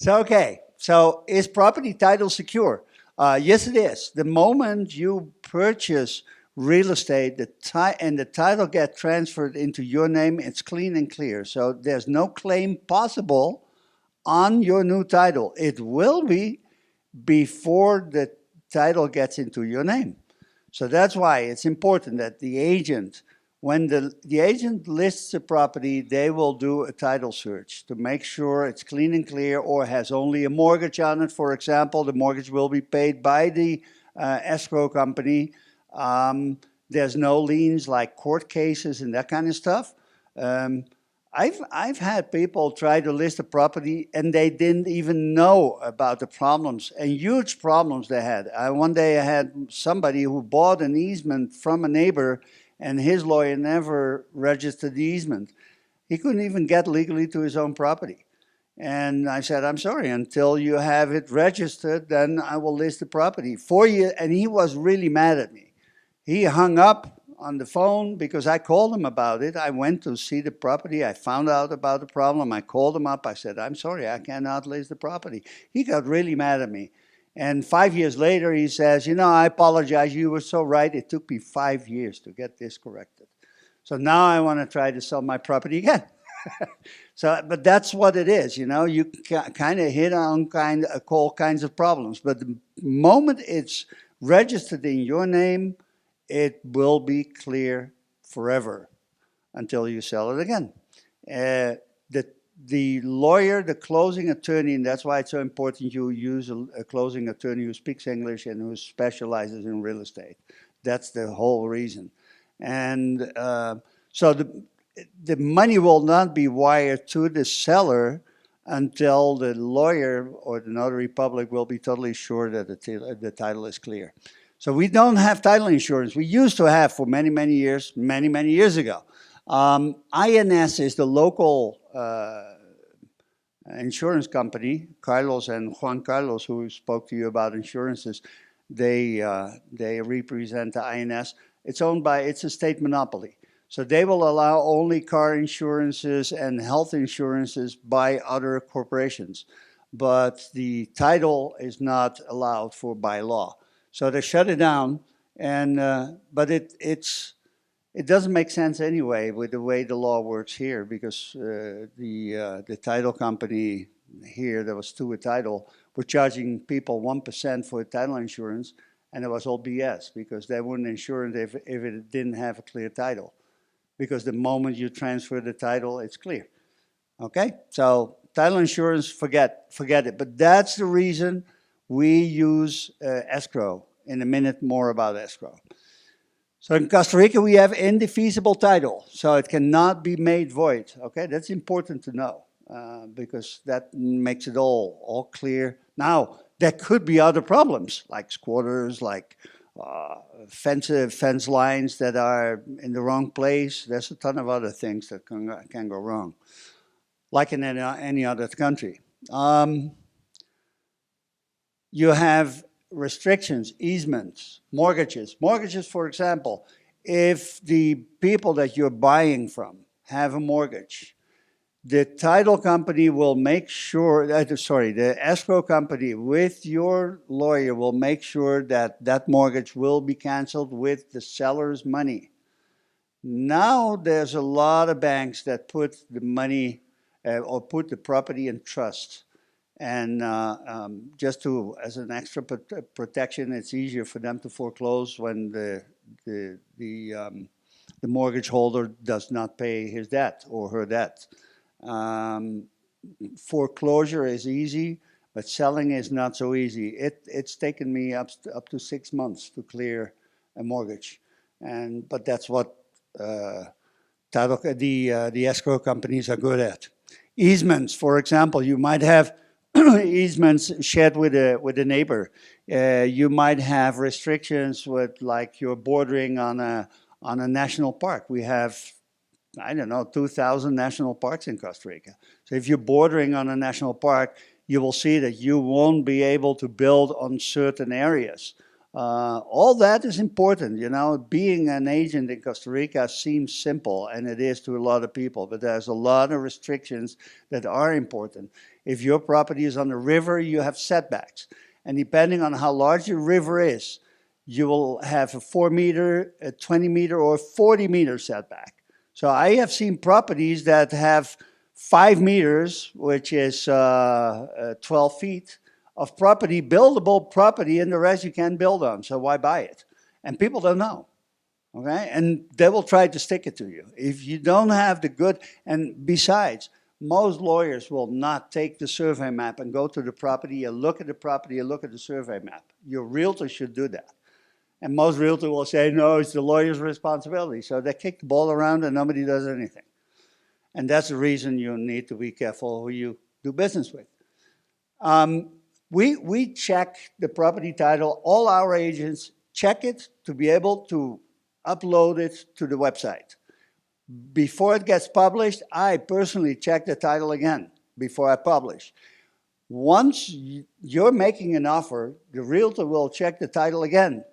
So, okay. So, is property title secure? Yes, it is. The moment you purchase real estate, and the title get transferred into your name, it's clean and clear. So, there's no claim possible on your new title. It will be before the title gets into your name. So that's why it's important that the agent, when the agent lists a property, they will do a title search to make sure it's clean and clear or has only a mortgage on it. For example, the mortgage will be paid by the escrow company. There's no liens like court cases and that kind of stuff. I've had people try to list a property and they didn't even know about the problems and huge problems they had. One day I had somebody who bought an easement from a neighbor and his lawyer never registered the easement. He couldn't even get legally to his own property. And I said, I'm sorry, until you have it registered, then I will list the property for you. And he was really mad at me. He hung up on the phone because I called him about it. I went to see the property. I found out about the problem. I called him up. I said, I'm sorry, I cannot list the property. He got really mad at me. And 5 years later, he says, I apologize. You were so right. It took me 5 years to get this corrected. So now I want to try to sell my property again. But that's what it is. You kind of hit on all kinds of problems. But the moment it's registered in your name, it will be clear forever until you sell it again. The lawyer, the closing attorney, and that's why it's so important you use a closing attorney who speaks English and who specializes in real estate. That's the whole reason. And so the money will not be wired to the seller until the lawyer or the notary public will be totally sure that the title is clear. So we don't have title insurance. We used to have for many, many years, many years ago. INS is the local insurance company. Carlos and Juan Carlos, who spoke to you about insurances, they represent the INS. It's a state monopoly. So they will allow only car insurances and health insurances by other corporations. But the title is not allowed by law. So they shut it down, but it doesn't make sense anyway with the way the law works here, because the title company here that was to a title were charging people 1% for title insurance, and it was all BS because they wouldn't insure it if it didn't have a clear title. Because the moment you transfer the title, it's clear. Okay, so title insurance, forget it. But that's the reason we use escrow. In a minute, more about escrow. So in Costa Rica, we have indefeasible title, so it cannot be made void. Okay, that's important to know because that makes it all clear. Now, there could be other problems like squatters, like fence lines that are in the wrong place. There's a ton of other things that can go wrong, like in any other country. You have restrictions, easements, mortgages. Mortgages, for example, if the people that you're buying from have a mortgage, the title company will make sure, the escrow company with your lawyer will make sure that that mortgage will be canceled with the seller's money. Now there's a lot of banks that put the money or put the property in trust. And just as an extra protection, it's easier for them to foreclose when the mortgage holder does not pay his debt or her debt. Foreclosure is easy, but selling is not so easy. It's taken me up to 6 months to clear a mortgage, but that's what the escrow companies are good at. Easements, for example, you might have easements shared with a neighbor. You might have restrictions with, like, you're bordering on a national park. We have, I don't know, 2,000 national parks in Costa Rica. So if you're bordering on a national park, you will see that you won't be able to build on certain areas. All that is important. Being an agent in Costa Rica seems simple, and it is to a lot of people, but there's a lot of restrictions that are important. If your property is on a river, you have setbacks. And depending on how large your river is, you will have a 4 meter, a 20 meter, or 40 meter setback. So I have seen properties that have 5 meters, which is 12 feet of property, buildable property, and the rest you can't build on. So why buy it? And people don't know. Okay, and they will try to stick it to you. If you don't have the good, and besides, most lawyers will not take the survey map and go to the property, you look at the property, you look at the survey map. Your realtor should do that. And most realtors will say, no, it's the lawyer's responsibility. So they kick the ball around and nobody does anything. And that's the reason you need to be careful who you do business with. We check the property title, all our agents check it to be able to upload it to the website. Before it gets published, I personally check the title again before I publish. Once you're making an offer, the realtor will check the title again.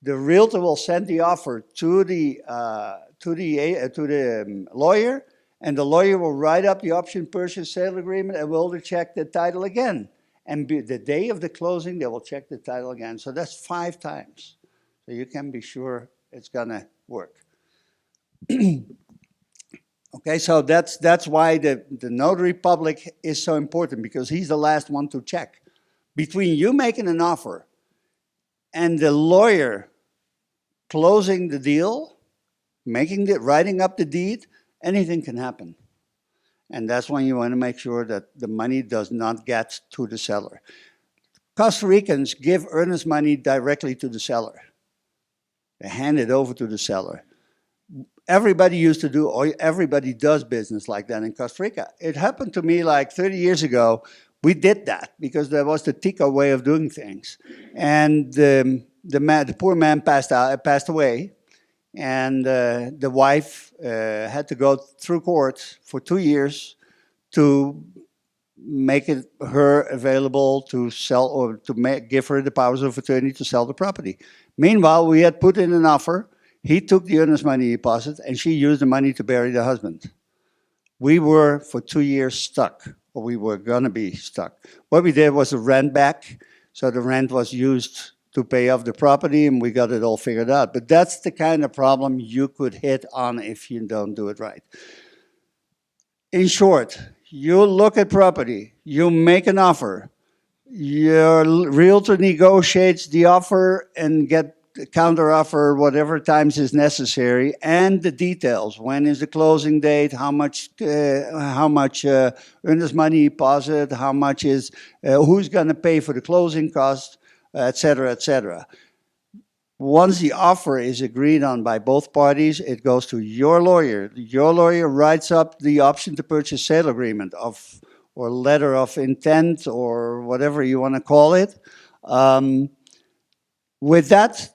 The realtor will send the offer to the lawyer, and the lawyer will write up the option purchase sale agreement and will check the title again. And the day of the closing, they will check the title again. So that's 5 times. So you can be sure it's gonna work. Okay, so that's why the notary public is so important, because he's the last one to check. Between you making an offer and the lawyer closing the deal, writing up the deed, anything can happen. And that's when you want to make sure that the money does not get to the seller. Costa Ricans give earnest money directly to the seller. They hand it over to the seller. Everybody used to do, or everybody does business like that in Costa Rica. It happened to me like 30 years ago. We did that because there was the Tica way of doing things. And the poor man passed away. And the wife had to go through court for 2 years to make her available to sell, or to give her the powers of attorney to sell the property. Meanwhile, we had put in an offer. He took the earnest money deposit, and she used the money to bury the husband. We were, for 2 years, stuck, or we were going to be stuck. What we did was a rent back, so the rent was used to pay off the property, and we got it all figured out. But that's the kind of problem you could hit on if you don't do it right. In short, you look at property, you make an offer, your realtor negotiates the offer and get counter offer whatever times is necessary, and the details. When is the closing date? How much earnest money deposit? How much is who's going to pay for the closing costs, etc., etc. Once the offer is agreed on by both parties, it goes to your lawyer. Your lawyer writes up the option to purchase sale agreement or letter of intent, or whatever you want to call it. With that,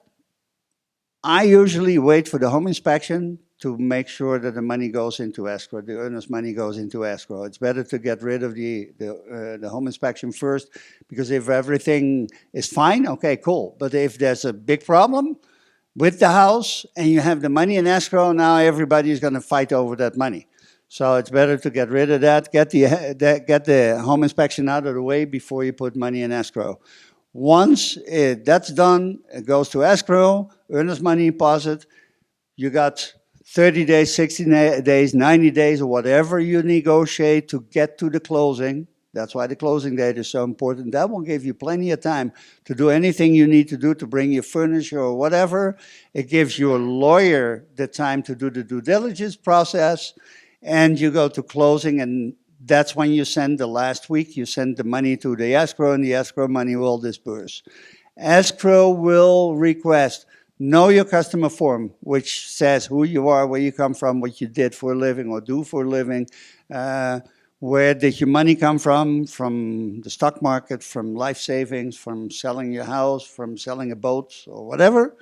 I usually wait for the home inspection to make sure that the money goes into escrow, the earnest money goes into escrow. It's better to get rid of the home inspection first, because if everything is fine, okay, cool. But if there's a big problem with the house and you have the money in escrow, now everybody is going to fight over that money. So it's better to get rid of that, get the home inspection out of the way before you put money in escrow. Once that's done, it goes to escrow, earnest money deposit. You got 30 days, 60 days, 90 days, or whatever you negotiate to get to the closing. That's why the closing date is so important. That will give you plenty of time to do anything you need to do to bring your furniture or whatever. It gives your lawyer the time to do the due diligence process, and you go to closing, and that's when you send the last week, you send the money to the escrow, and the escrow money will disperse. Escrow will request know your customer form, which says who you are, where you come from, what you did for a living or do for a living, where did your money come from the stock market, from life savings, from selling your house, from selling a boat or whatever.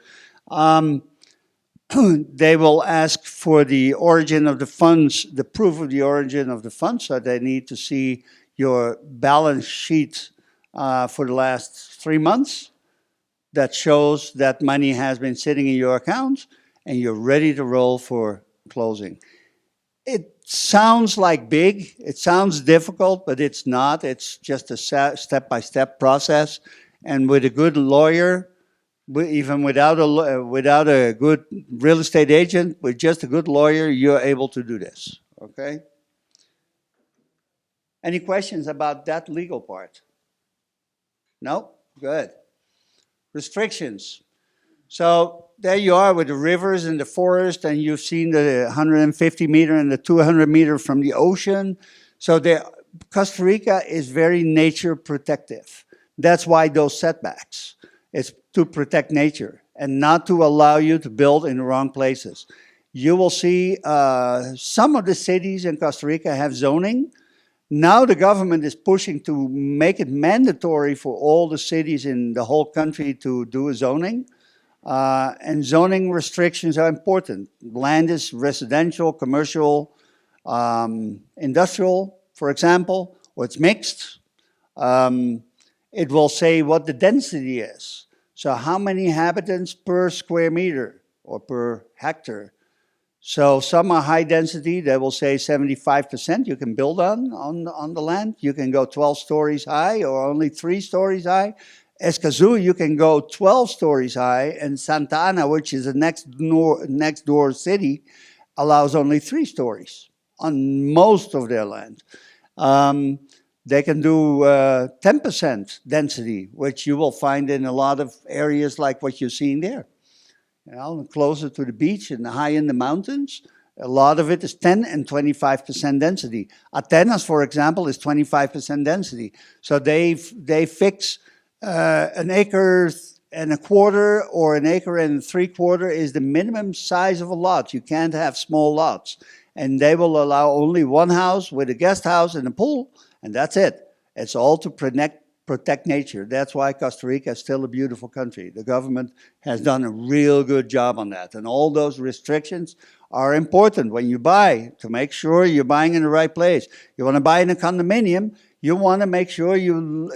They will ask for the origin of the funds, the proof of the origin of the funds, so they need to see your balance sheet for the last 3 months that shows that money has been sitting in your account and you're ready to roll for closing. sounds like big, it sounds difficult, but it's not. It's just a step-by-step process. And with a good lawyer, even without a good real estate agent, with just a good lawyer, you're able to do this. Okay? Any questions about that legal part? No? Good. Restrictions. So there you are with the rivers and the forest, and you've seen the 150 meter and the 200 meter from the ocean. So Costa Rica is very nature protective. That's why those setbacks. It's to protect nature and not to allow you to build in the wrong places. You will see some of the cities in Costa Rica have zoning. Now the government is pushing to make it mandatory for all the cities in the whole country to do a zoning. And zoning restrictions are important. Land is residential, commercial, industrial, for example, or it's mixed. It will say what the density is. So how many inhabitants per square meter or per hectare? So some are high density, they will say 75% you can build on the land. You can go 12 stories high or only 3 stories high. Escazú, you can go 12 stories high, and Santa Ana, which is a next door city, allows only 3 stories on most of their land. They can do 10% density, which you will find in a lot of areas like what you're seeing there. You know, closer to the beach and high in the mountains, a lot of it is 10 and 25% density. Atenas, for example, is 25% density. So they fix an acre and a quarter or an acre and 3/4 is the minimum size of a lot. You can't have small lots. And they will allow only one house with a guest house and a pool, and that's it. It's all to protect nature. That's why Costa Rica is still a beautiful country. The government has done a real good job on that. And all those restrictions are important when you buy, to make sure you're buying in the right place. You want to buy in a condominium, you want to make sure you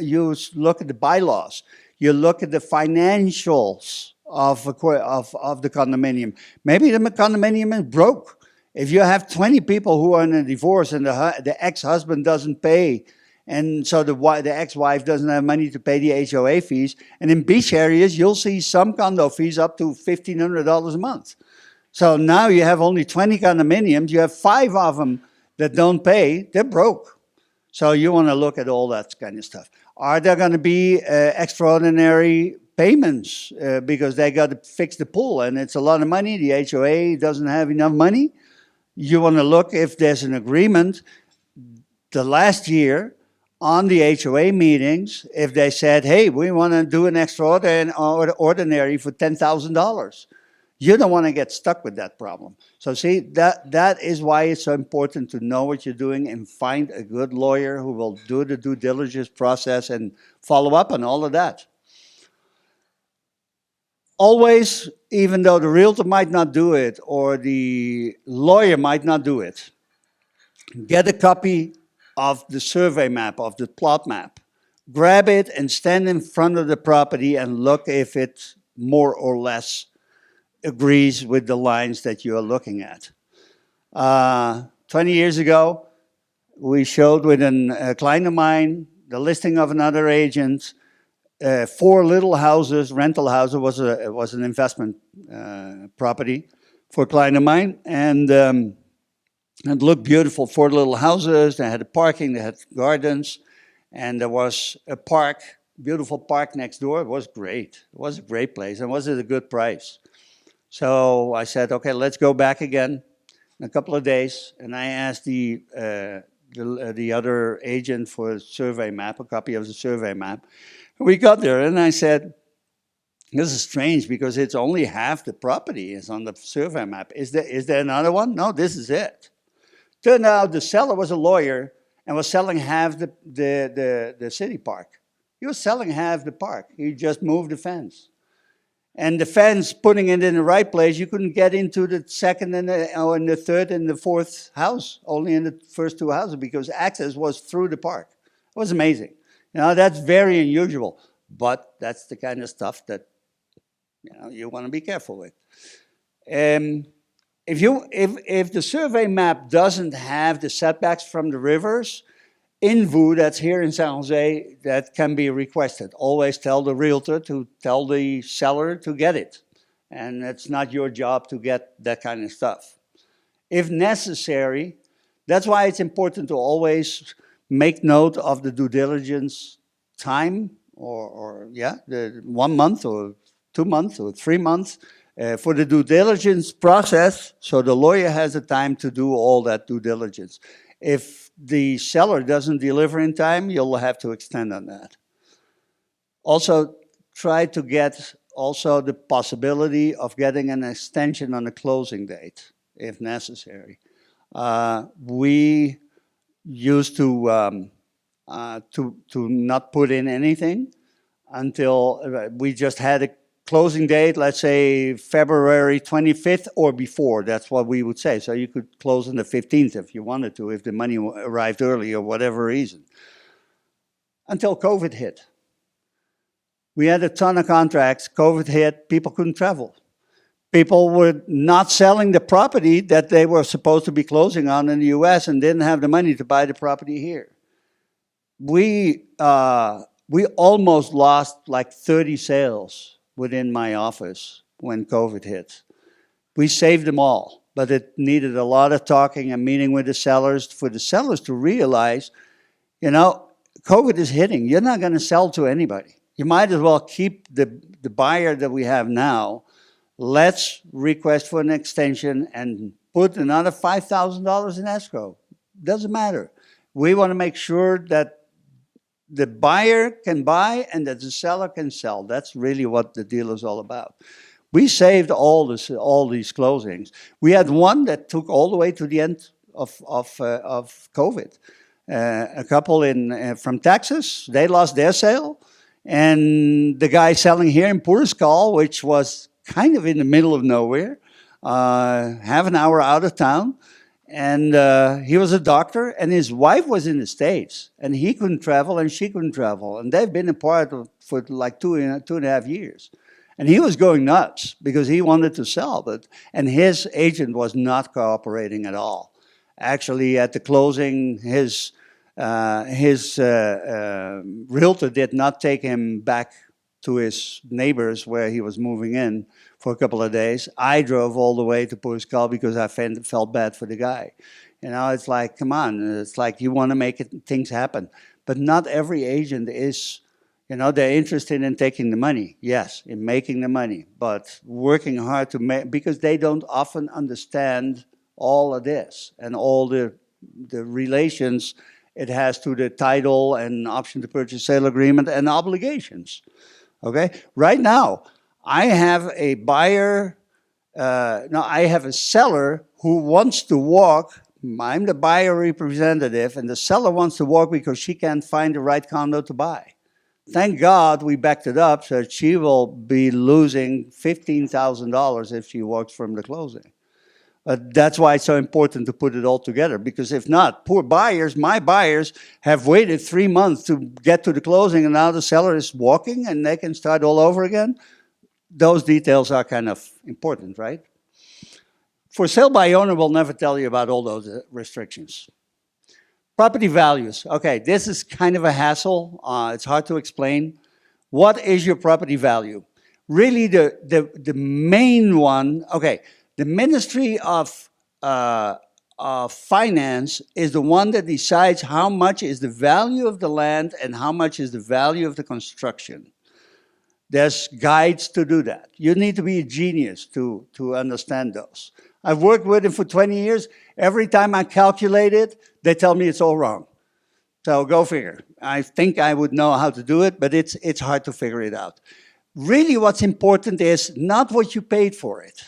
look at the bylaws. You look at the financials of the condominium. Maybe the condominium is broke. If you have 20 people who are in a divorce and the ex-husband doesn't pay, and so the ex-wife doesn't have money to pay the HOA fees, and in beach areas, you'll see some condo fees up to $1,500 a month. So now you have only 20 condominiums, you have 5 of them that don't pay, they're broke. So you want to look at all that kind of stuff. Are there going to be extraordinary payments because they got to fix the pool and it's a lot of money, the HOA doesn't have enough money? You want to look if there's an agreement. The last year on the HOA meetings, if they said, hey, we want to do an extraordinary for $10,000, you don't want to get stuck with that problem. So see, that is why it's so important to know what you're doing and find a good lawyer who will do the due diligence process and follow up on all of that. Always, even though the realtor might not do it or the lawyer might not do it, get a copy of the survey map, of the plot map. Grab it and stand in front of the property and look if it more or less agrees with the lines that you are looking at. 20 years ago, we showed with a client of mine the listing of another agent. 4 little houses, rental houses, was an investment property for a client of mine, and it looked beautiful. 4 little houses. They had a parking, they had gardens, and there was a park, beautiful park next door. It was great. It was a great place, and was at a good price. So I said, okay, let's go back again in a couple of days, and I asked the other agent for a survey map, a copy of the survey map. We got there, and I said, this is strange because it's only half the property is on the survey map. Is there another one? No, this is it. Turned out the seller was a lawyer and was selling half the city park. He was selling half the park. He just moved the fence. And the fence, putting it in the right place, you couldn't get into the second and the third and the fourth house, only in the first 2 houses because access was through the park. It was amazing. You know, that's very unusual, but that's the kind of stuff that you want to be careful with. if the survey map doesn't have the setbacks from the rivers, in VU, that's here in San Jose, that can be requested. Always tell the realtor to tell the seller to get it. And it's not your job to get that kind of stuff. If necessary, that's why it's important to always make note of the due diligence time, the 1 month or 2 months or 3 months for the due diligence process, so the lawyer has the time to do all that due diligence. If the seller doesn't deliver in time, you'll have to extend on that. Also, try to get also the possibility of getting an extension on the closing date, if necessary. We used to not put in anything until we just had a closing date, let's say February 25th or before. That's what we would say. So you could close on the 15th if you wanted to, if the money arrived early or whatever reason. Until COVID hit. We had a ton of contracts. COVID hit. People couldn't travel. People were not selling the property that they were supposed to be closing on in the US and didn't have the money to buy the property here. We almost lost like 30 sales within my office when COVID hit. We saved them all, but it needed a lot of talking and meeting with the sellers for the sellers to realize, you know, COVID is hitting. You're not going to sell to anybody. You might as well keep the buyer that we have now. Let's request for an extension and put another $5,000 in escrow. Doesn't matter. We want to make sure that the buyer can buy and that the seller can sell. That's really what the deal is all about. We saved all these closings. We had one that took all the way to the end of COVID. A couple from Texas, they lost their sale. And the guy selling here in Puriscal, which was kind of in the middle of nowhere, half an hour out of town. And he was a doctor, and his wife was in the States, and he couldn't travel, and she couldn't travel. And they've been apart for like two and a half years. And he was going nuts because he wanted to sell, and his agent was not cooperating at all. Actually, at the closing, his realtor did not take him back to his neighbors where he was moving in for a couple of days. I drove all the way to Puriscal because I felt bad for the guy. You know, it's like, come on, it's like you want to make things happen. But not every agent is, you know, they're interested in taking the money. Yes, in making the money, but working hard to make, because they don't often understand all of this and all the relations it has to the title and option to purchase sale agreement and obligations. Okay, right now, I have a buyer, I have a seller who wants to walk. I'm the buyer representative, and the seller wants to walk because she can't find the right condo to buy. Thank God we backed it up so that she will be losing $15,000 if she walks from the closing. That's why it's so important to put it all together, because if not, poor buyers, my buyers, have waited 3 months to get to the closing, and now the seller is walking and they can start all over again. Those details are kind of important, right? For sale by owner, we'll never tell you about all those restrictions. Property values. Okay, this is kind of a hassle. It's hard to explain. What is your property value? Really, the main one, okay, the Ministry of Finance is the one that decides how much is the value of the land and how much is the value of the construction. There's guides to do that. You need to be a genius to understand those. I've worked with them for 20 years. Every time I calculate it, they tell me it's all wrong. So go figure. I think I would know how to do it, but it's hard to figure it out. Really what's important is not what you paid for it.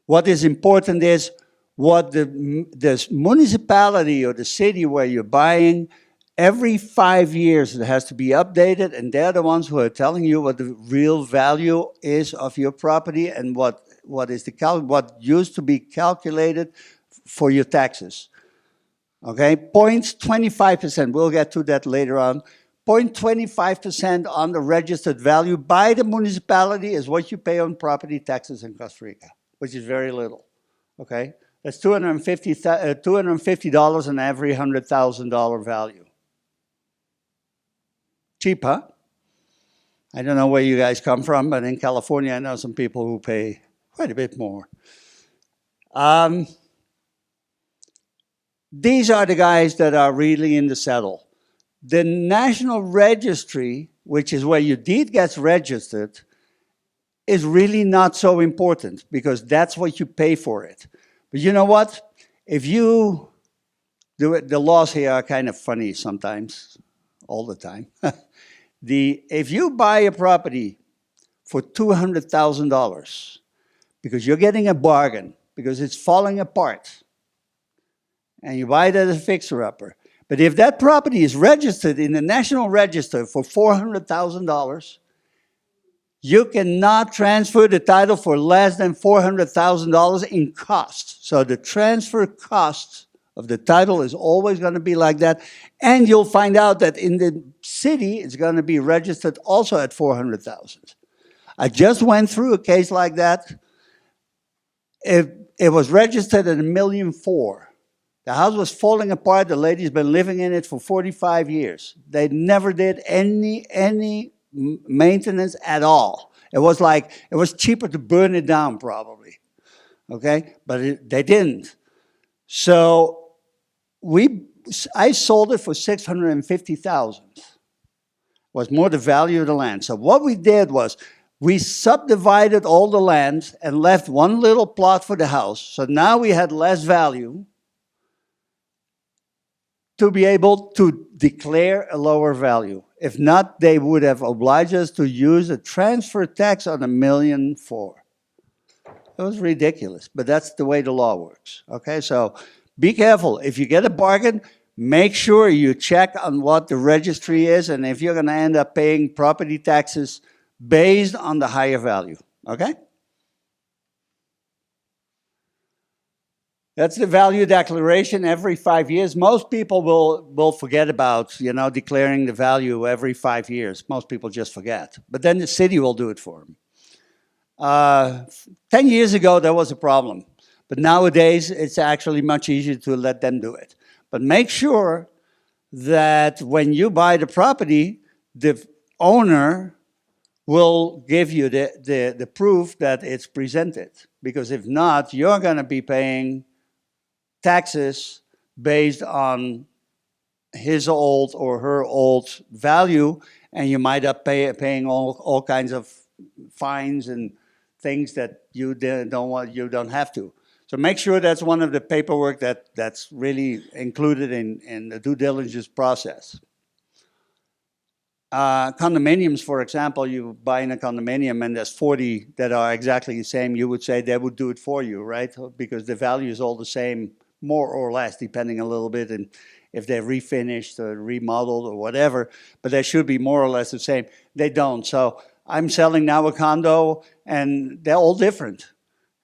What is important is what the municipality or the city where you're buying, every 5 years it has to be updated, and they're the ones who are telling you what the real value is of your property and what used to be calculated for your taxes. Okay, 0.25%, we'll get to that later on. 0.25% on the registered value by the municipality is what you pay on property taxes in Costa Rica, which is very little. Okay, that's $250 on every $100,000 value. Cheap, huh? I don't know where you guys come from, but in California, I know some people who pay quite a bit more. These are the guys that are really in the saddle. The National Registry, which is where your deed gets registered, is really not so important because that's what you pay for it. But you know what? If you do it, the laws here are kind of funny sometimes, all the time. If you buy a property for $200,000 because you're getting a bargain, because it's falling apart, and you buy it as a fixer-upper. But if that property is registered in the National Register for $400,000, you cannot transfer the title for less than $400,000 in cost. So the transfer cost of the title is always going to be like that. And you'll find out that in the city, it's going to be registered also at $400,000. I just went through a case like that. It was registered at $1.4 million. The house was falling apart. The lady's been living in it for 45 years. They never did any maintenance at all. It was cheaper to burn it down probably, okay? But they didn't. So I sold it for $650,000. Was more the value of the land. So what we did was we subdivided all the land and left one little plot for the house. So now we had less value to be able to declare a lower value. If not, they would have obliged us to use a transfer tax on $1.4 million. It was ridiculous, but that's the way the law works. Okay, so be careful. If you get a bargain, make sure you check on what the registry is and if you're going to end up paying property taxes based on the higher value. Okay? That's the value declaration every 5 years. Most people will forget about, declaring the value every 5 years. Most people just forget. But then the city will do it for them. 10 years ago, there was a problem. But nowadays, it's actually much easier to let them do it. But make sure that when you buy the property, the owner will give you the proof that it's presented. Because if not, you're going to be paying taxes based on his old or her old value, and you might up paying all kinds of fines and things that you don't have to. So make sure that's one of the paperwork that's really included in the due diligence process. Condominiums, for example, you buy in a condominium and there's 40 that are exactly the same, you would say they would do it for you, right? Because the value is all the same, more or less, depending a little bit and if they're refinished or remodeled or whatever, but they should be more or less the same. They don't. So I'm selling now a condo and they're all different.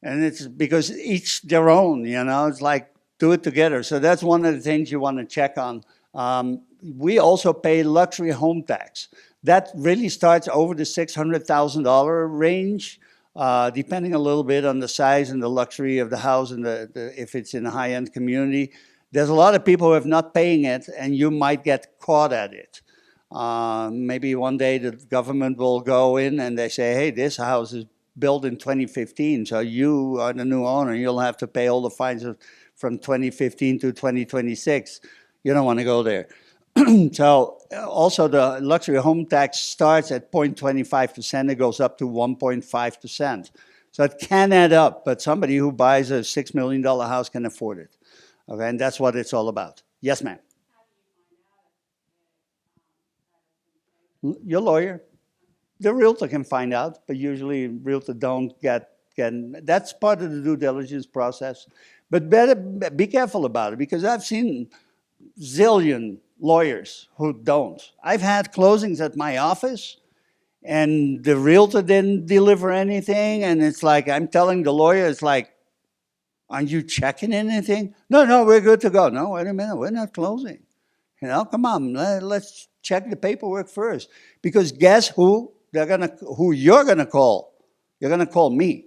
And it's because each their own, it's like do it together. So that's one of the things you want to check on. We also pay luxury home tax. That really starts over the $600,000 range. Depending a little bit on the size and the luxury of the house and if it's in a high-end community. There's a lot of people who are not paying it, and you might get caught at it. Maybe one day the government will go in and they say, hey, this house is built in 2015, so you are the new owner. You'll have to pay all the fines from 2015 to 2026. You don't want to go there. So also the luxury home tax starts at 0.25%. It goes up to 1.5%. So it can add up, but somebody who buys a $6 million house can afford it. Okay, and that's what it's all about. Yes, ma'am. Your lawyer. The realtor can find out, but usually realtor don't that's part of the due diligence process. But better be careful about it, because I've seen zillion lawyers who don't. I've had closings at my office and the realtor didn't deliver anything, and it's like I'm telling the lawyer, it's like, aren't you checking anything? No, we're good to go. No, wait a minute, we're not closing. Come on, let's check the paperwork first. Because guess who you're gonna call? You're gonna call me.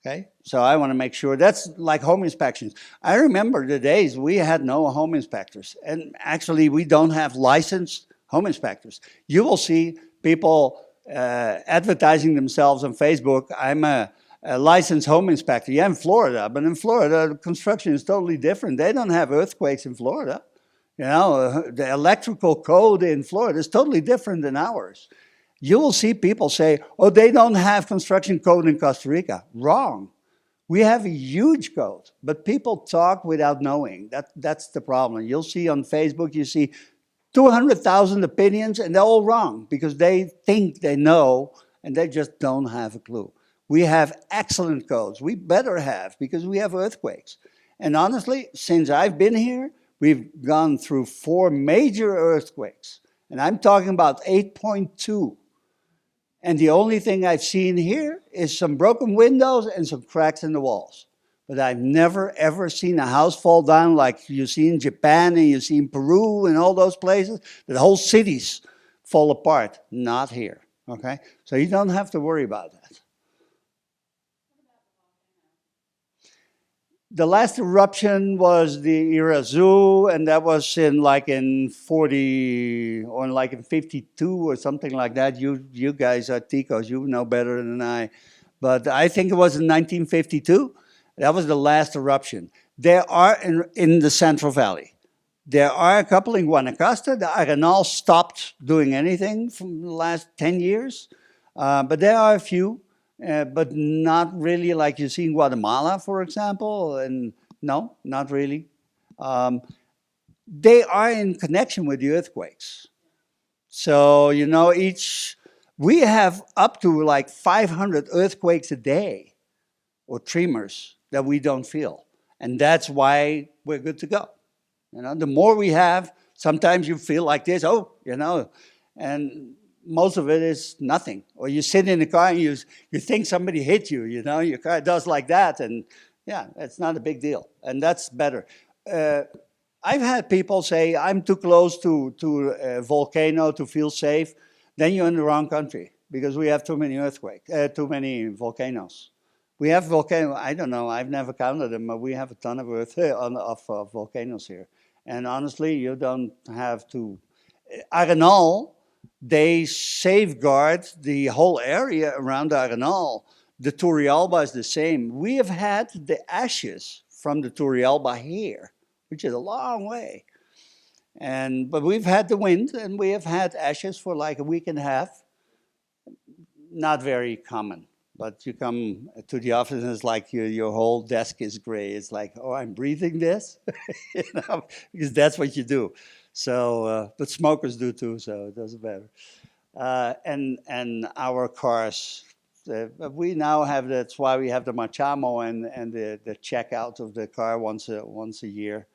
Okay, so I want to make sure that's like home inspections. I remember the days we had no home inspectors, and actually we don't have licensed home inspectors. You will see people advertising themselves on Facebook. I'm a licensed home inspector. Yeah, in Florida, but in Florida, construction is totally different. They don't have earthquakes in Florida. You know, the electrical code in Florida is totally different than ours. You will see people say, oh, they don't have construction code in Costa Rica. Wrong. We have a huge code, but people talk without knowing. That's the problem. You'll see on Facebook, you see 200,000 opinions, and they're all wrong because they think they know, and they just don't have a clue. We have excellent codes. We better have, because we have earthquakes. And honestly, since I've been here, we've gone through 4 major earthquakes. And I'm talking about 8.2. And the only thing I've seen here is some broken windows and some cracks in the walls. But I've never, ever seen a house fall down like you see in Japan and you see in Peru and all those places. The whole cities fall apart. Not here, okay? So you don't have to worry about that. The last eruption was the Irazu, and that was in 40 or like in 52 or something like that. You guys are Ticos, you know better than I. But I think it was in 1952. That was the last eruption. There are in the Central Valley. There are a couple in Guanacaste. The Arenal stopped doing anything from the last 10 years. But there are a few. But not really like you see in Guatemala, for example. And no, not really. They are in connection with the earthquakes. So, you know, we have up to like 500 earthquakes a day or tremors that we don't feel. And that's why we're good to go. You know, the more we have, sometimes you feel like this, oh, you know, and most of it is nothing. Or you sit in the car and you think somebody hit you, you know, your car does like that, and yeah, it's not a big deal, and that's better. I've had people say, I'm too close to a volcano to feel safe. Then you're in the wrong country, because we have too many earthquakes, too many volcanoes. We have volcanoes, I don't know, I've never counted them, but we have a ton of of volcanoes here. And honestly, you don't have to. Arenal, they safeguard the whole area around Arenal. The Turrialba is the same. We have had the ashes from the Turrialba here, which is a long way. But we've had the wind, and we have had ashes for like a week and a half. Not very common. But you come to the office and it's like your whole desk is gray. It's like, oh, I'm breathing this, you know, because that's what you do. So, but smokers do too, so it doesn't matter. And our cars, we now have. That's why we have the Machamo and the checkout of the car once a year.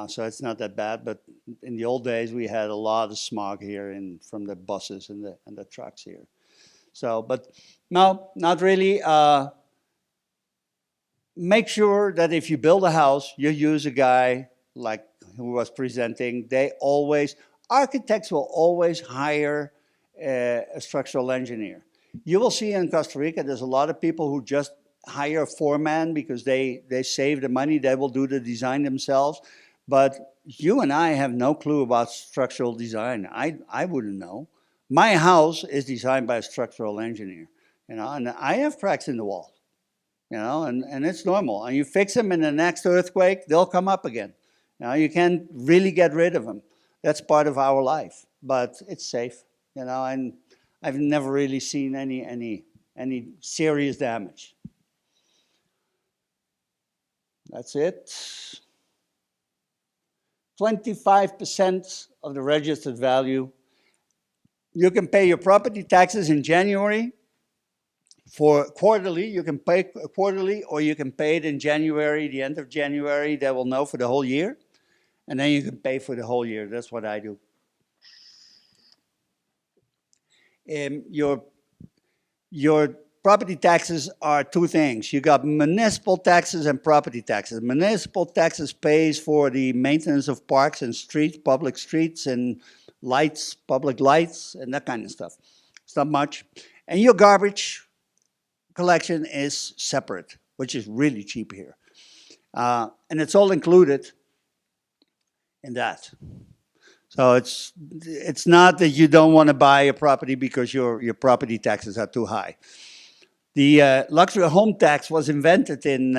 So it's not that bad. But in the old days, we had a lot of smog here from the buses and the trucks here. So, but no, not really. Make sure that if you build a house, you use a guy like who was presenting. Architects will always hire a structural engineer. You will see in Costa Rica, there's a lot of people who just hire a foreman because they save the money. They will do the design themselves. But you and I have no clue about structural design. I wouldn't know. My house is designed by a structural engineer, you know, and I have cracks in the wall, you know, and it's normal. And you fix them in the next earthquake, they'll come up again. You know, you can't really get rid of them. That's part of our life, but it's safe, you know, and I've never really seen any serious damage. That's it. 25% of the registered value. You can pay your property taxes in January for quarterly. You can pay quarterly, or you can pay it in January, the end of January. They will know for the whole year. And then you can pay for the whole year. That's what I do. Your property taxes are two things. You got municipal taxes and property taxes. Municipal taxes pays for the maintenance of parks and streets, public streets, and lights, public lights, and that kind of stuff. It's not much. And your garbage collection is separate, which is really cheap here. And it's all included in that. So it's not that you don't want to buy a property because your property taxes are too high. The luxury home tax was invented in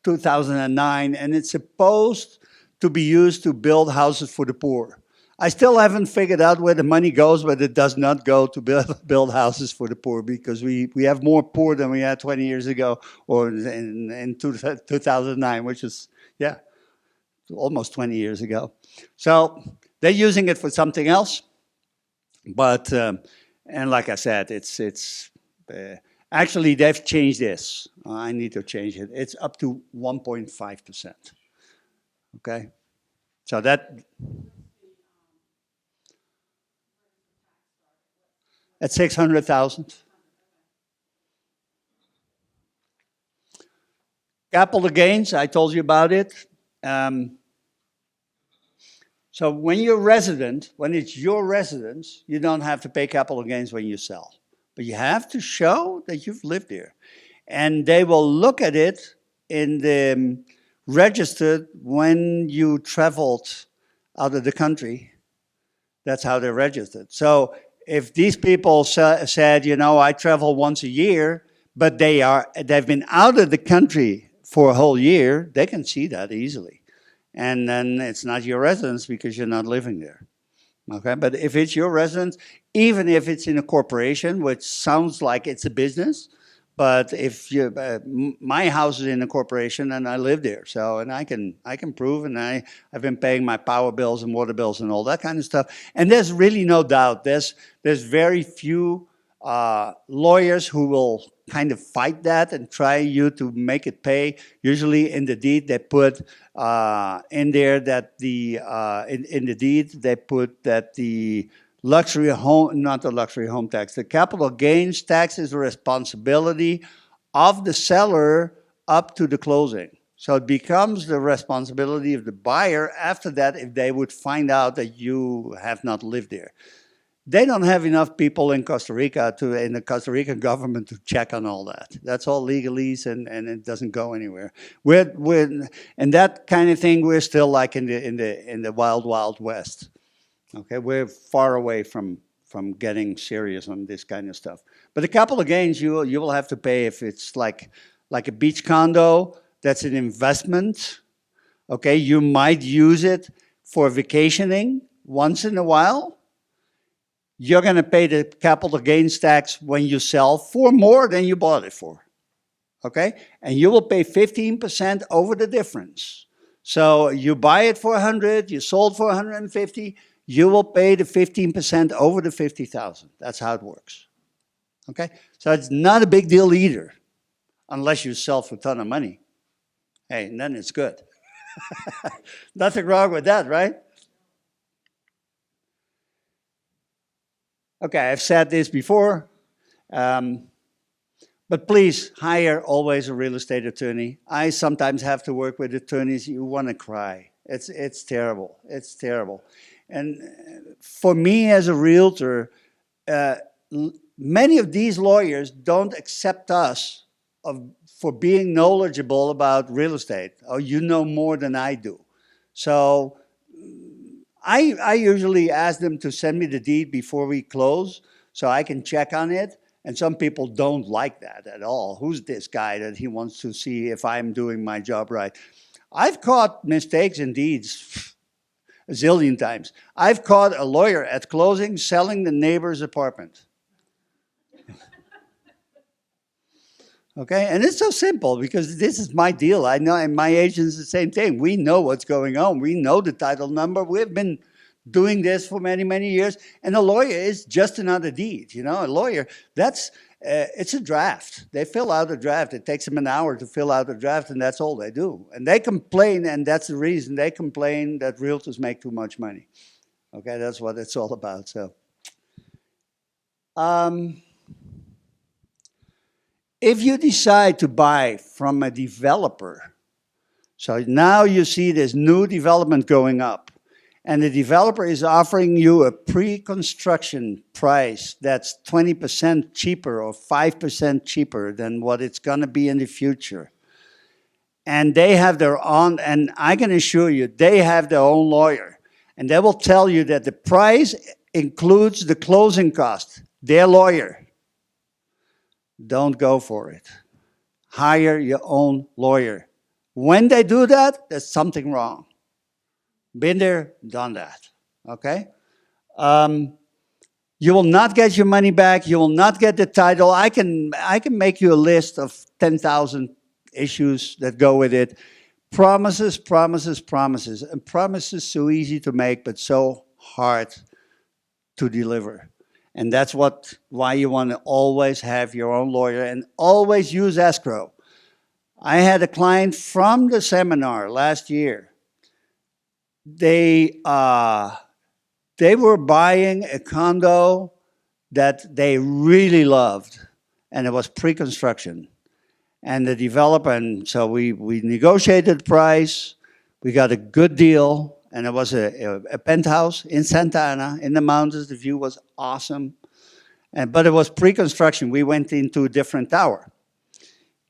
2009, and it's supposed to be used to build houses for the poor. I still haven't figured out where the money goes, but it does not go to build houses for the poor, because we have more poor than we had 20 years ago, or in 2009, which is, yeah, almost 20 years ago. So they're using it for something else. But, and like I said, actually they've changed this. I need to change it. It's up to 1.5%. Okay? So that... At 600,000. Capital gains, I told you about it. So when you're resident, when it's your residence, you don't have to pay capital gains when you sell. But you have to show that you've lived there. And they will look at it in the registered when you traveled out of the country. That's how they're registered. So if these people said, you know, I travel once a year, but they've been out of the country for a whole year, they can see that easily. And then it's not your residence because you're not living there. Okay, but if it's your residence, even if it's in a corporation, which sounds like it's a business, but if you, my house is in a corporation and I live there, so, and I can prove, and I've been paying my power bills and water bills and all that kind of stuff. And there's really no doubt, there's very few lawyers who will kind of fight that and try you to make it pay. Usually in the deed they put in there that in the deed they put that the luxury home, not the luxury home tax, the capital gains tax is the responsibility of the seller up to the closing. So it becomes the responsibility of the buyer after that if they would find out that you have not lived there. They don't have enough people in Costa Rica, in the Costa Rican government, to check on all that. That's all legalese, and it doesn't go anywhere. And that kind of thing, we're still like in the wild, wild west. Okay, we're far away from getting serious on this kind of stuff. But the capital gains you will have to pay if it's like a beach condo. That's an investment. Okay, you might use it for vacationing once in a while. You're going to pay the capital gains tax when you sell for more than you bought it for. Okay? And you will pay 15% over the difference. So you buy it for 100, you sold for 150, you will pay the 15% over the 50,000. That's how it works. Okay? So it's not a big deal either, unless you sell for a ton of money. Hey, and then it's good. Nothing wrong with that, right? Okay, I've said this before, but please hire always a real estate attorney. I sometimes have to work with attorneys. You want to cry. It's terrible. It's terrible. And for me as a realtor, many of these lawyers don't accept us for being knowledgeable about real estate. Oh, you know more than I do. So I usually ask them to send me the deed before we close so I can check on it. And some people don't like that at all. Who's this guy that he wants to see if I'm doing my job right? I've caught mistakes in deeds a zillion times. I've caught a lawyer at closing selling the neighbor's apartment. Okay, and it's so simple because this is my deal. I know, and my agent's the same thing. We know what's going on. We know the title number. We've been doing this for many, many years. And a lawyer is just another deed. You know, a lawyer, it's a draft. They fill out a draft. It takes them an hour to fill out a draft, and that's all they do. And they complain, and that's the reason they complain that realtors make too much money. Okay, that's what it's all about. So, if you decide to buy from a developer, so now you see this new development going up, and the developer is offering you a pre-construction price that's 20% cheaper or 5% cheaper than what it's going to be in the future. And they have their own, and I can assure you, they have their own lawyer. And they will tell you that the price includes the closing cost, their lawyer. Don't go for it. Hire your own lawyer. When they do that, there's something wrong. Been there, done that, okay? You will not get your money back. You will not get the title. I can make you a list of 10,000 issues that go with it. Promises, promises, promises. And promises so easy to make, but so hard to deliver. And that's why you want to always have your own lawyer and always use escrow. I had a client from the seminar last year. They were buying a condo that they really loved, and it was pre-construction. And the developer, and so we negotiated the price, we got a good deal, and it was a penthouse in Santa Ana, in the mountains. The view was awesome. But it was pre-construction. We went into a different tower.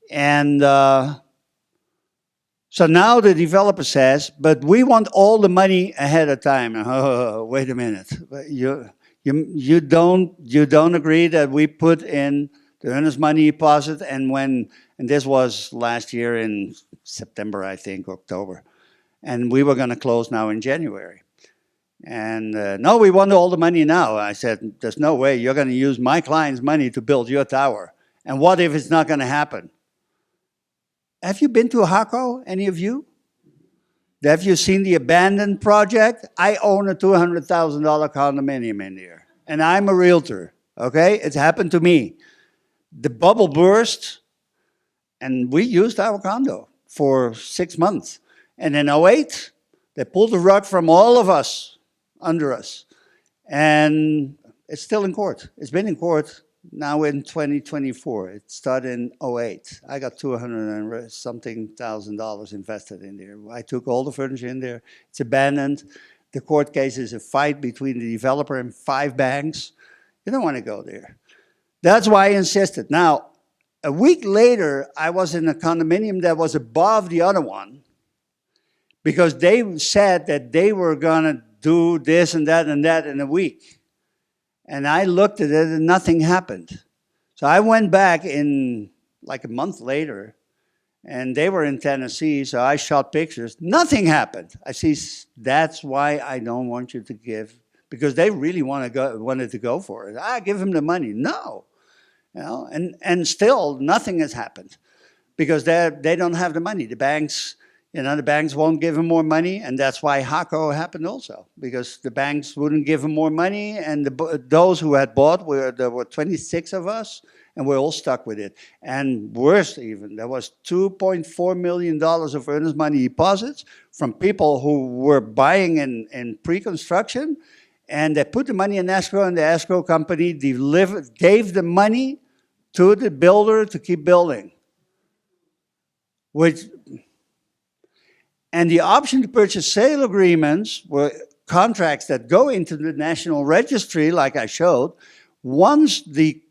And so now the developer says, but we want all the money ahead of time. Oh, wait a minute. You don't agree that we put in the earnest money deposit, and this was last year in September, I think, October. And we were going to close now in January. And no, we want all the money now. I said, there's no way you're going to use my client's money to build your tower. And what if it's not going to happen? Have you been to Jaco, any of you? Have you seen the abandoned project? I own a $200,000 condominium in there. And I'm a realtor, okay? It's happened to me. The bubble burst, and we used our condo for 6 months. And in '08, they pulled the rug from all of us, under us. And it's still in court. It's been in court now in 2024. It started in '08. I got $200,000-something invested in there. I took all the furniture in there. It's abandoned. The court case is a fight between the developer and 5 banks. You don't want to go there. That's why I insisted. Now, a week later, I was in a condominium that was above the other one because they said that they were going to do this and that in a week. And I looked at it and nothing happened. So I went back in like a month later, and they were in Tennessee, so I shot pictures. Nothing happened. I see, that's why I don't want you to give, because they really wanted to go for it. I give them the money. No. You know, and still nothing has happened because they don't have the money. The banks, the banks won't give them more money, and that's why Jaco happened also, because the banks wouldn't give them more money, and those who had bought, there were 26 of us, and we're all stuck with it. And worse even, there was $2.4 million of earnest money deposits from people who were buying in pre-construction, and they put the money in escrow, and the escrow company gave the money to the builder to keep building. And the option to purchase sale agreements were contracts that go into the National Registry, like I showed. Once the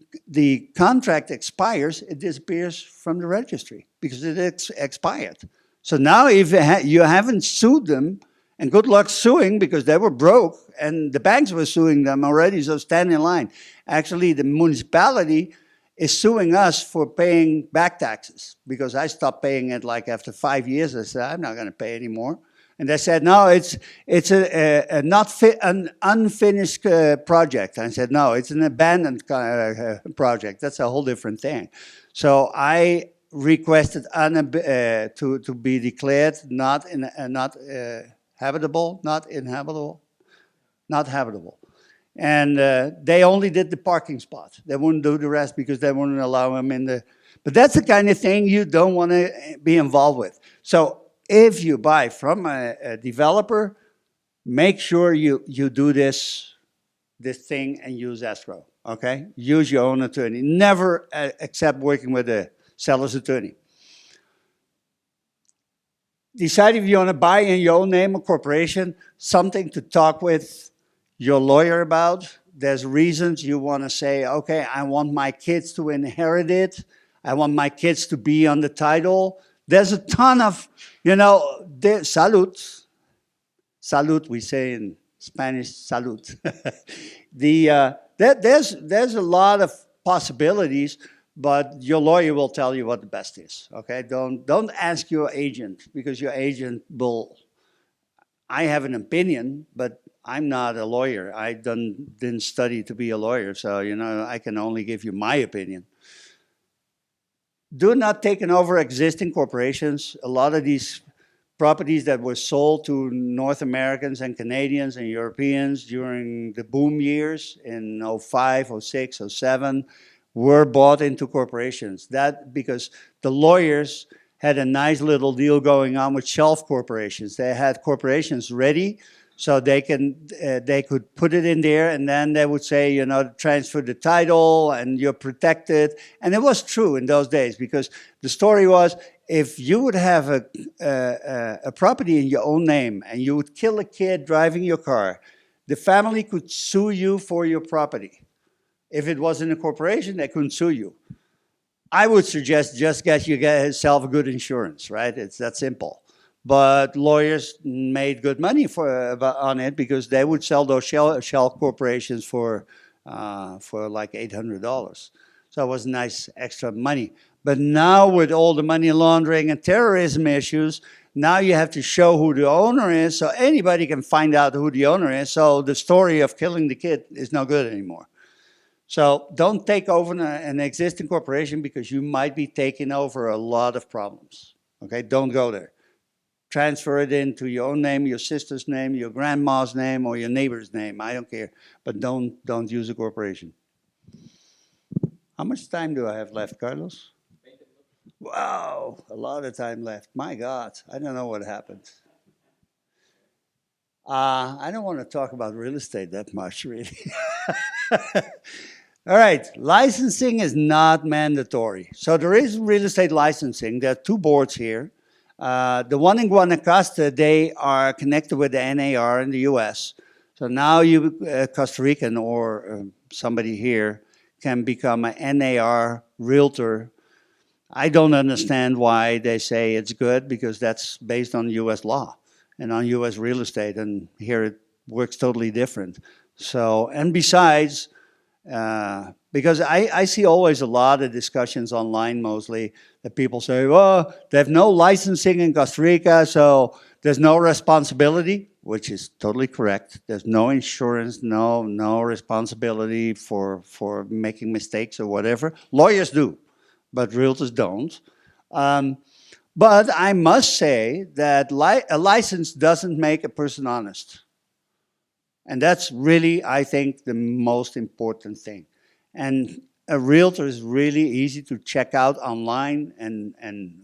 contract expires, it disappears from the registry because it expired. So now if you haven't sued them, and good luck suing because they were broke and the banks were suing them already, so stand in line. Actually, the municipality is suing us for paying back taxes because I stopped paying it like after 5 years. I said, I'm not going to pay anymore. And they said, no, it's an unfinished project. I said, no, it's an abandoned project. That's a whole different thing. So I requested to be declared not habitable. And they only did the parking spot. They wouldn't do the rest because they wouldn't allow them in the... But that's the kind of thing you don't want to be involved with. So if you buy from a developer, make sure you do this thing and use escrow, okay? Use your own attorney. Never accept working with a seller's attorney. decide if you want to buy in your own name a corporation, something to talk with your lawyer about. There's reasons you want to say, okay, I want my kids to inherit it. I want my kids to be on the title. There's a ton of, salud. Salud, we say in Spanish, salud. There's a lot of possibilities, but your lawyer will tell you what the best is. Okay, don't ask your agent, because your agent will. I have an opinion, but I'm not a lawyer. I didn't study to be a lawyer, so I can only give you my opinion. Do not take over existing corporations. A lot of these properties that were sold to North Americans and Canadians and Europeans during the boom years in 05, 06, 07 were bought into corporations. That because the lawyers had a nice little deal going on with shelf corporations. They had corporations ready, so they could put it in there, and then they would say, transfer the title and you're protected. And it was true in those days, because the story was, if you would have a property in your own name and you would kill a kid driving your car, the family could sue you for your property. If it was in a corporation, they couldn't sue you. I would suggest just get yourself a good insurance, right? It's that simple. But lawyers made good money on it, because they would sell those shell corporations for like $800. So it was nice extra money. But now with all the money laundering and terrorism issues, now you have to show who the owner is, so anybody can find out who the owner is. So the story of killing the kid is no good anymore. So don't take over an existing corporation, because you might be taking over a lot of problems. Okay, don't go there. Transfer it into your own name, your sister's name, your grandma's name, or your neighbor's name. I don't care, but don't use a corporation. How much time do I have left, Carlos? Wow, a lot of time left. My God, I don't know what happened. I don't want to talk about real estate that much, really. All right, licensing is not mandatory. So there is real estate licensing. There are two boards here. The one in Guanacaste, they are connected with the NAR in the US. So now you, Costa Rican or somebody here, can become an NAR realtor. I don't understand why they say it's good, because that's based on US law and on US real estate, and here it works totally different. So, and besides, because I see always a lot of discussions online mostly that people say, well, they have no licensing in Costa Rica, so there's no responsibility, which is totally correct. There's no insurance, no responsibility for making mistakes or whatever. Lawyers do, but realtors don't. But I must say that a license doesn't make a person honest. And that's really, I think, the most important thing. And a realtor is really easy to check out online and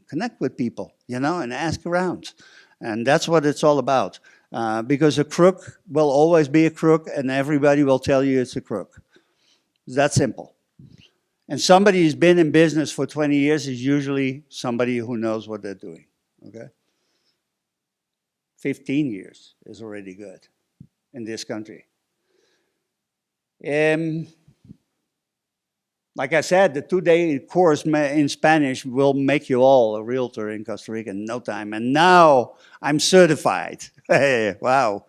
connect with people, and ask around. And that's what it's all about. Because a crook will always be a crook, and everybody will tell you it's a crook. It's that simple. And somebody who's been in business for 20 years is usually somebody who knows what they're doing, okay? 15 years is already good in this country. Like I said, the 2-day course in Spanish will make you all a realtor in Costa Rica in no time. And now I'm certified. Hey, wow,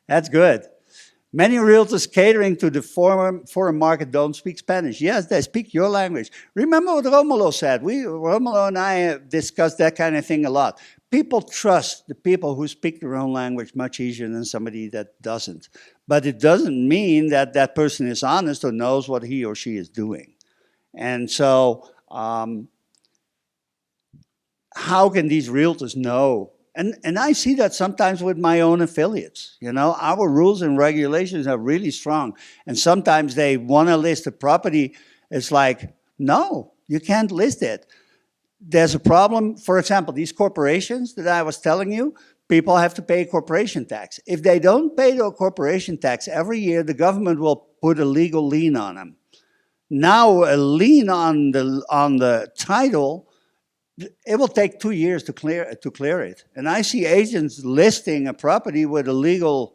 that's good. Many realtors catering to the foreign market don't speak Spanish. Yes, they speak your language. Remember what Romulo said. Romulo and I discussed that kind of thing a lot. People trust the people who speak their own language much easier than somebody that doesn't. But it doesn't mean that that person is honest or knows what he or she is doing. And so how can these realtors know? And I see that sometimes with my own affiliates. Our rules and regulations are really strong. And sometimes they want to list a property. It's like, no, you can't list it. There's a problem. For example, these corporations that I was telling you, people have to pay corporation tax. If they don't pay the corporation tax every year, the government will put a legal lien on them. Now a lien on the title it will take 2 years to clear it. And I see agents listing a property with a legal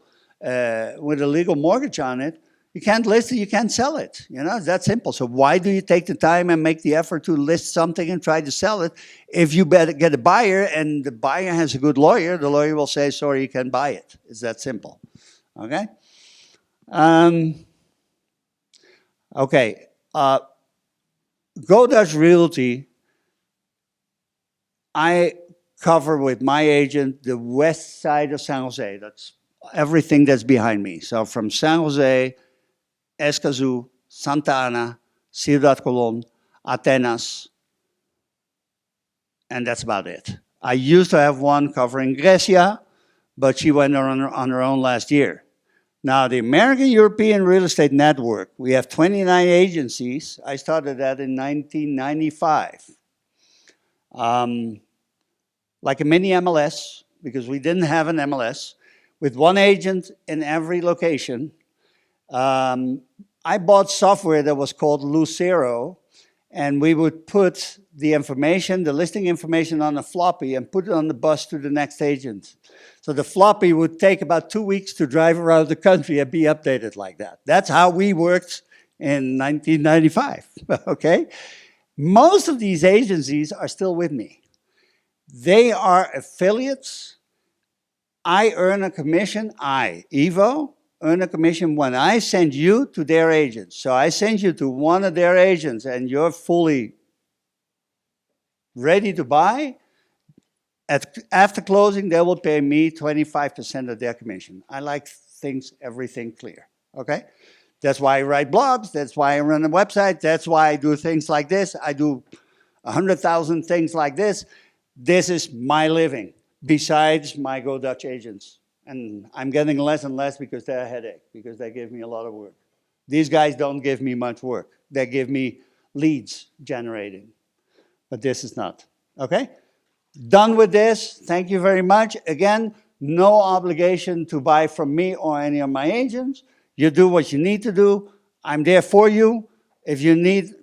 mortgage on it. You can't list it, you can't sell it. You know, it's that simple. So why do you take the time and make the effort to list something and try to sell it? If you better get a buyer and the buyer has a good lawyer, the lawyer will say, sorry, you can't buy it. It's that simple. Okay? Okay. Go Dutch Realty, I cover with my agent the west side of San Jose. That's everything that's behind me. So from San Jose, Escazú, Santa Ana, Ciudad Colón, Atenas, and that's about it. I used to have one covering Grecia, but she went on her own last year. Now, the American European Real Estate Network, we have 29 agencies. I started that in 1995. Like a mini MLS, because we didn't have an MLS, with one agent in every location. I bought software that was called Lucero, and we would put the information, the listing information on a floppy and put it on the bus to the next agent. So the floppy would take about 2 weeks to drive around the country and be updated like that. That's how we worked in 1995, okay? Most of these agencies are still with me. They are affiliates. I earn a commission, Evo, earn a commission when I send you to their agents. So I send you to one of their agents and you're fully ready to buy. After closing, they will pay me 25% of their commission. I like everything clear, okay? That's why I write blogs. That's why I run a website. That's why I do things like this. I do 100,000 things like this. This is my living, besides my Go Dutch agents. And I'm getting less and less because they're a headache, because they give me a lot of work. These guys don't give me much work. They give me leads generating, but this is not, okay? Done with this. Thank you very much. Again, no obligation to buy from me or any of my agents. You do what you need to do. I'm there for you. If you need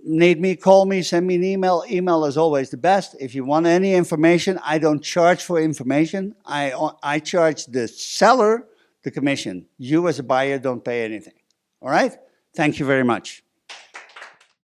me, call me, send me an email. Email is always the best. If you want any information, I don't charge for information. I charge the seller the commission. You as a buyer don't pay anything. All right? Thank you very much.